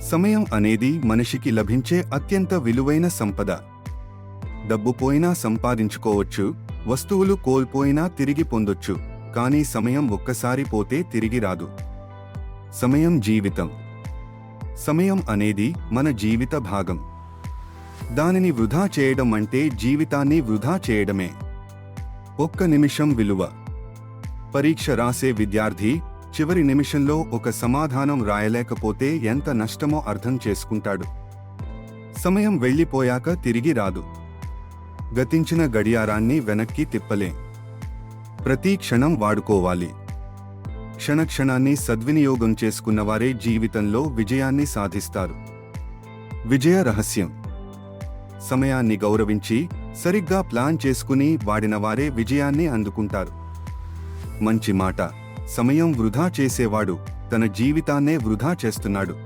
సమయం అనేది మనిషికి లభించే అత్యంత విలువైన సంపద. డబ్బు పోయినా సంపాదించుకోవచ్చు, వస్తువులు కోల్పోయినా తిరిగి పొందొచ్చు, కానీ సమయం ఒక్కసారి పోతే తిరిగి రాదు. సమయం జీవితం. సమయం అనేది మన జీవిత భాగం. దానిని వృధా చేయడం అంటే జీవితాన్ని వృధా చేయడమే. ఒక్క నిమిషం విలువ. పరీక్ష రాసే విద్యార్థి చివరి నిమిషంలో ఒక సమాధానం రాయలేకపోతే ఎంత నష్టమో అర్థం చేసుకుంటాడు. సమయం వెళ్ళిపోయాక తిరిగి రాదు. గతించిన గడియారాన్ని వెనక్కి తిప్పలేం. ప్రతి క్షణం వాడుకోవాలి. క్షణక్షణాన్ని సద్వినియోగం చేసుకున్నవారే జీవితంలో విజయాన్ని సాధిస్తారు. విజయ రహస్యం. సమయాన్ని గౌరవించి సరిగ్గా ప్లాన్ చేసుకుని వాడినవారే విజయాన్ని అందుకుంటారు. మంచి మాట. సమయం వృధా చేసేవాడు తన జీవితాన్నే వృధా చేస్తున్నాడు.